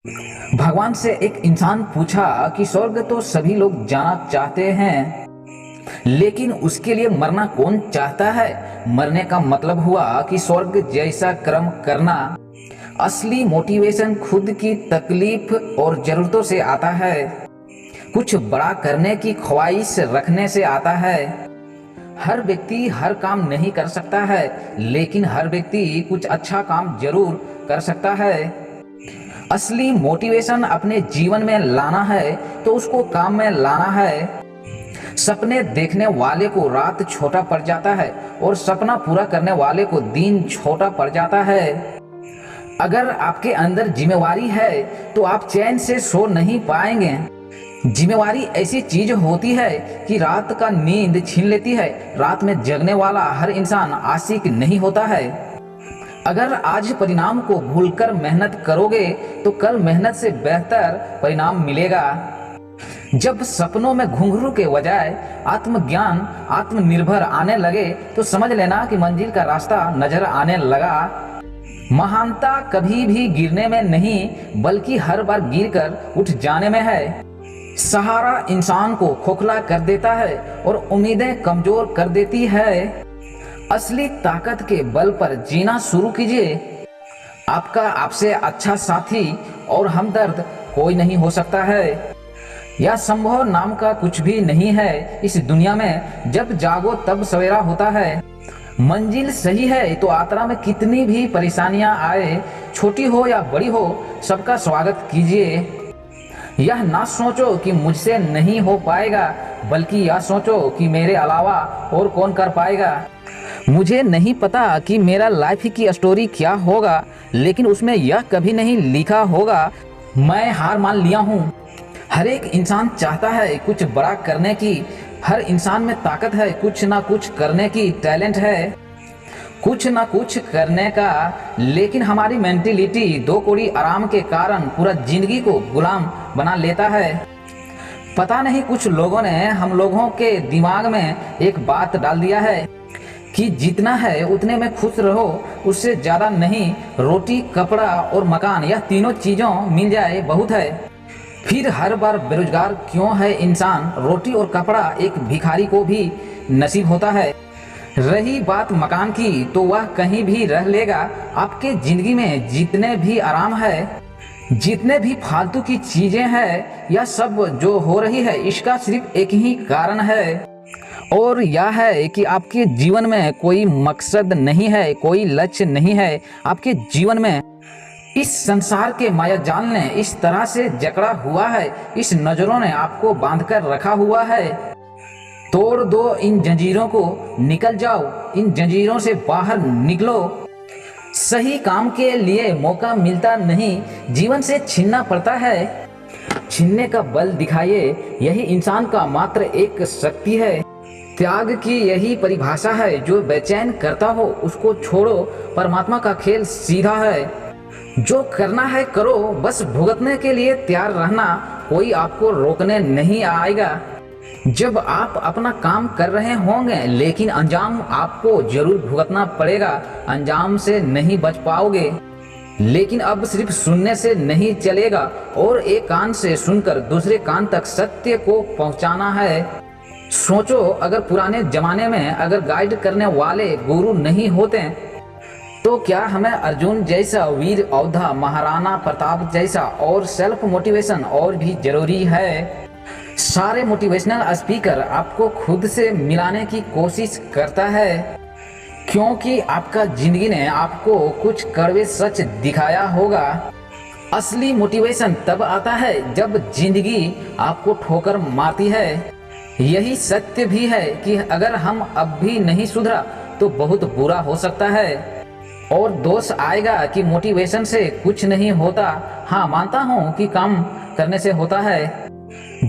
भगवान से एक इंसान पूछा कि स्वर्ग तो सभी लोग जाना चाहते हैं, लेकिन उसके लिए मरना कौन चाहता है। मरने का मतलब हुआ कि स्वर्ग जैसा कर्म करना। असली मोटिवेशन खुद की तकलीफ और जरूरतों से आता है, कुछ बड़ा करने की ख्वाहिश रखने से आता है। हर व्यक्ति हर काम नहीं कर सकता है, लेकिन हर व्यक्ति कुछ अच्छा काम जरूर कर सकता है। असली मोटिवेशन अपने जीवन में लाना है तो उसको काम में लाना है। सपने देखने वाले को रात छोटा पड़ जाता है और सपना पूरा करने वाले को दिन छोटा पड़ जाता है। अगर आपके अंदर जिम्मेवारी है तो आप चैन से सो नहीं पाएंगे। जिम्मेवारी ऐसी चीज होती है कि रात का नींद छीन लेती है। रात में जगने वाला हर इंसान आशिक नहीं होता है। अगर आज परिणाम को भूलकर मेहनत करोगे तो कल मेहनत से बेहतर परिणाम मिलेगा। जब सपनों में घुंघरू के बजाय आत्मज्ञान आत्मनिर्भर आने लगे तो समझ लेना कि मंजिल का रास्ता नजर आने लगा। महानता कभी भी गिरने में नहीं, बल्कि हर बार गिरकर उठ जाने में है। सहारा इंसान को खोखला कर देता है और उम्मीदें कमजोर कर देती है। असली ताकत के बल पर जीना शुरू कीजिए। आपका आपसे अच्छा साथी और हमदर्द कोई नहीं हो सकता है। यह संभव नाम का कुछ भी नहीं है इस दुनिया में। जब जागो तब सवेरा होता है। मंजिल सही है तो यात्रा में कितनी भी परेशानियां आए, छोटी हो या बड़ी हो, सबका स्वागत कीजिए। यह ना सोचो कि मुझसे नहीं हो पाएगा, बल्कि यह सोचो कि मेरे अलावा और कौन कर पाएगा। मुझे नहीं पता कि मेरा लाइफ की स्टोरी क्या होगा, लेकिन उसमें यह कभी नहीं लिखा होगा मैं हार मान लिया हूँ। हर एक इंसान चाहता है कुछ बड़ा करने की। हर इंसान में ताकत है, कुछ ना कुछ करने की टैलेंट है, कुछ ना कुछ करने का। लेकिन हमारी मेंटेलिटी दो कौड़ी आराम के कारण पूरा जिंदगी को गुलाम बना लेता है। पता नहीं कुछ लोगों ने हम लोगों के दिमाग में एक बात डाल दिया है कि जितना है उतने में खुश रहो, उससे ज्यादा नहीं। रोटी कपड़ा और मकान, यह तीनों चीजों मिल जाए बहुत है। फिर हर बार बेरोजगार क्यों है इंसान। रोटी और कपड़ा एक भिखारी को भी नसीब होता है। रही बात मकान की तो वह कहीं भी रह लेगा। आपके जिंदगी में जितने भी आराम है, जितने भी फालतू की चीजें हैं, यह सब जो हो रही है इसका सिर्फ एक ही कारण है, और यह है कि आपके जीवन में कोई मकसद नहीं है, कोई लक्ष्य नहीं है। आपके जीवन में इस संसार के माया जाल ने इस तरह से जकड़ा हुआ है, इस नजरों ने आपको बांधकर रखा हुआ है। तोड़ दो इन जंजीरों को, निकल जाओ इन जंजीरों से बाहर निकलो। सही काम के लिए मौका मिलता नहीं, जीवन से छीनना पड़ता है। छीनने का बल दिखाइए, यही इंसान का मात्र एक शक्ति है। त्याग की यही परिभाषा है। जो बेचैन करता हो उसको छोड़ो, परमात्मा का खेल सीधा है। जो करना है करो, बस भुगतने के लिए तैयार रहना, कोई आपको रोकने नहीं आएगा। जब आप अपना काम कर रहे होंगे, लेकिन अंजाम आपको जरूर भुगतना पड़ेगा। अंजाम से नहीं बच पाओगे। लेकिन अब सिर्फ सुनने से नहीं चलेगा, और एक कान से सुनकर दूसरे कान तक सत्य को पहुंचाना है। सोचो, अगर पुराने जमाने में अगर गाइड करने वाले गुरु नहीं होते तो क्या हमें अर्जुन जैसा वीर योद्धा, महाराणा प्रताप जैसा और सेल्फ मोटिवेशन और भी जरूरी है। सारे मोटिवेशनल स्पीकर आपको खुद से मिलाने की कोशिश करता है, क्योंकि आपका जिंदगी ने आपको कुछ कड़वे सच दिखाया होगा। असली मोटिवेशन तब आता है जब जिंदगी आपको ठोकर मारती है। यही सत्य भी है कि अगर हम अब भी नहीं सुधरा तो बहुत बुरा हो सकता है, और दोष आएगा कि मोटिवेशन से कुछ नहीं होता। हाँ, मानता हूँ कि काम करने से होता है,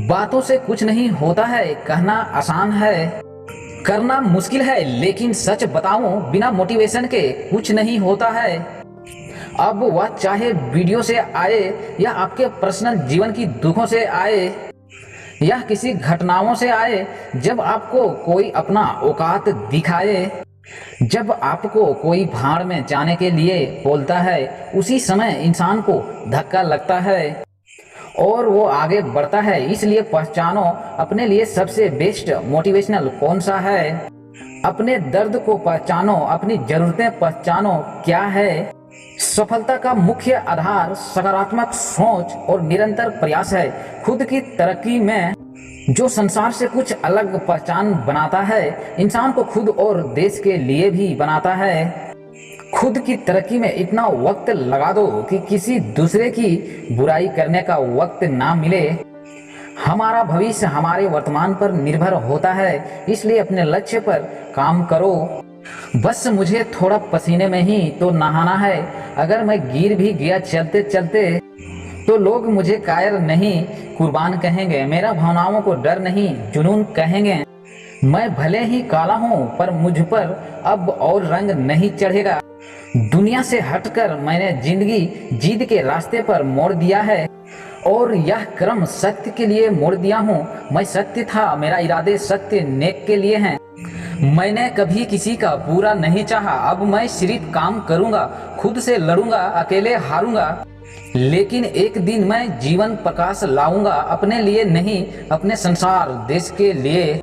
बातों से कुछ नहीं होता है। कहना आसान है, करना मुश्किल है, लेकिन सच बताऊं बिना मोटिवेशन के कुछ नहीं होता है। अब वह चाहे वीडियो से आए या आपके पर्सनल जीवन की दुखों से आए या किसी घटनाओं से आए, जब आपको कोई अपना औकात दिखाए जब आपको कोई भाड़ में जाने के लिए बोलता है, उसी समय इंसान को धक्का लगता है और वो आगे बढ़ता है। इसलिए पहचानो अपने लिए सबसे बेस्ट मोटिवेशनल कौन सा है। अपने दर्द को पहचानो, अपनी जरूरतें पहचानो क्या है। सफलता का मुख्य आधार सकारात्मक सोच और निरंतर प्रयास है। खुद की तरक्की में जो संसार से कुछ अलग पहचान बनाता है, इंसान को खुद और देश के लिए भी बनाता है। खुद की तरक्की में इतना वक्त लगा दो कि किसी दूसरे की बुराई करने का वक्त ना मिले। हमारा भविष्य हमारे वर्तमान पर निर्भर होता है, इसलिए अपने लक्ष्य पर काम करो। बस मुझे थोड़ा पसीने में ही तो नहाना है। अगर मैं गिर भी गया चलते चलते तो लोग मुझे कायर नहीं कुर्बान कहेंगे। मेरा भावनाओं को डर नहीं जुनून कहेंगे। मैं भले ही काला हूँ पर मुझ पर अब और रंग नहीं चढ़ेगा। दुनिया से हटकर मैंने जिंदगी जीत के रास्ते पर मोड़ दिया है और यह क्रम सत्य के लिए मोड़ दिया हूँ। मैं सत्य था, मेरा इरादे सत्य नेक के लिए हैं। मैंने कभी किसी का बुरा नहीं चाहा। अब मैं सिर्फ काम करूंगा, खुद से लड़ूंगा, अकेले हारूंगा, लेकिन एक दिन मैं जीवन प्रकाश लाऊंगा। अपने लिए नहीं, अपने संसार देश के लिए।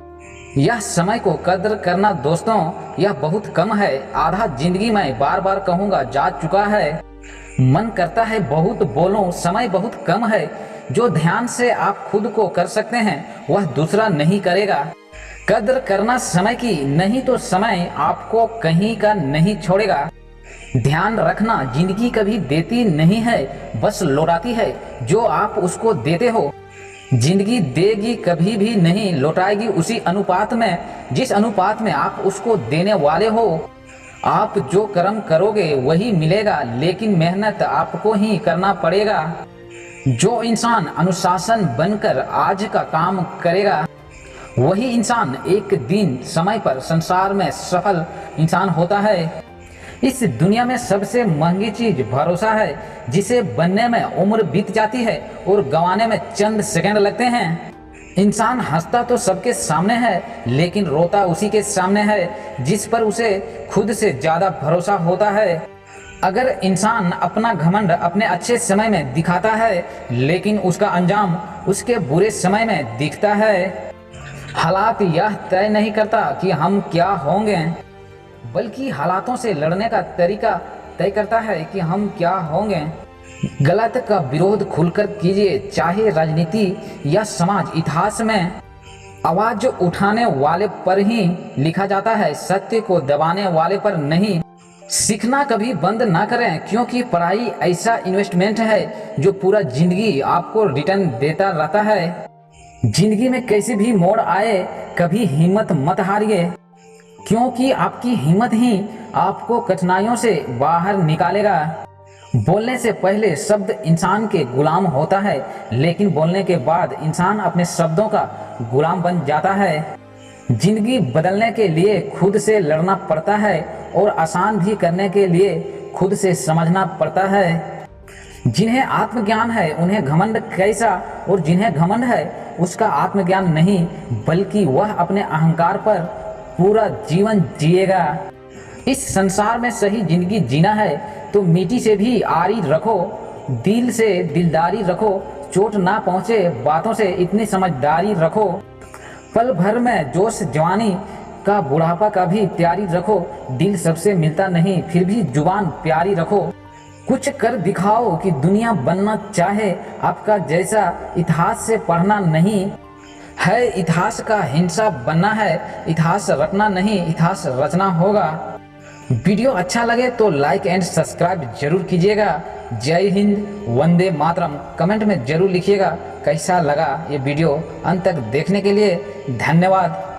यह समय को कदर करना दोस्तों, यह बहुत कम है। आधा जिंदगी में बार बार कहूंगा जा चुका है। मन करता है बहुत बोलूं, समय बहुत कम है। जो ध्यान से आप खुद को कर सकते हैं वह दूसरा नहीं करेगा। कदर करना समय की, नहीं तो समय आपको कहीं का नहीं छोड़ेगा। ध्यान रखना, जिंदगी कभी देती नहीं है, बस लौटाती है जो आप उसको देते हो। जिंदगी देगी कभी भी नहीं, लौटाएगी उसी अनुपात में जिस अनुपात में आप उसको देने वाले हो। आप जो कर्म करोगे वही मिलेगा, लेकिन मेहनत आपको ही करना पड़ेगा। जो इंसान अनुशासन बनकर आज का काम करेगा वही इंसान एक दिन समय पर संसार में सफल इंसान होता है। इस दुनिया में सबसे महंगी चीज भरोसा है, जिसे बनने में उम्र बीत जाती है और गंवाने में चंद सेकंड लगते हैं। इंसान हंसता तो सबके सामने है, लेकिन रोता उसी के सामने है जिस पर उसे खुद से ज्यादा भरोसा होता है। अगर इंसान अपना घमंड अपने अच्छे समय में दिखाता है, लेकिन उसका अंजाम उसके बुरे समय में दिखता है। हालात यह तय नहीं करता कि हम क्या होंगे, बल्कि हालातों से लड़ने का तरीका तय करता है कि हम क्या होंगे। गलत का विरोध खुलकर कीजिए, चाहे राजनीति या समाज। इतिहास में आवाज उठाने वाले पर ही लिखा जाता है, सत्य को दबाने वाले पर नहीं। सीखना कभी बंद ना करें, क्योंकि पढ़ाई ऐसा इन्वेस्टमेंट है जो पूरा जिंदगी आपको रिटर्न देता रहता है। जिंदगी में कैसे भी मोड़ आए, कभी हिम्मत मत हारिए, क्योंकि आपकी हिम्मत ही आपको कठिनाइयों से बाहर निकालेगा। बोलने से पहले शब्द इंसान के गुलाम होता है, लेकिन बोलने के बाद इंसान अपने शब्दों का गुलाम बन जाता है। जिंदगी बदलने के लिए खुद से लड़ना पड़ता है और आसान भी करने के लिए खुद से समझना पड़ता है। जिन्हें आत्मज्ञान है उन्हें घमंड कैसा, और जिन्हें घमंड है उसका आत्मज्ञान नहीं, बल्कि वह अपने अहंकार पर पूरा जीवन जिएगा। इस संसार में सही जिंदगी जीना है तो मिट्टी से भी आरी रखो, दिल से दिलदारी रखो, चोट ना पहुंचे बातों से इतनी समझदारी रखो। पल भर में जोश जवानी का बुढ़ापा का भी तैयारी रखो। दिल सबसे मिलता नहीं, फिर भी जुबान प्यारी रखो। कुछ कर दिखाओ कि दुनिया बनना चाहे आपका जैसा। इतिहास से पढ़ना नहीं है इतिहास का हिस्सा बनना है। इतिहास रटना नहीं, इतिहास रचना होगा। वीडियो अच्छा लगे तो लाइक एंड सब्सक्राइब जरूर कीजिएगा। जय हिंद, वंदे मातरम। कमेंट में जरूर लिखिएगा कैसा लगा ये वीडियो। अंत तक देखने के लिए धन्यवाद।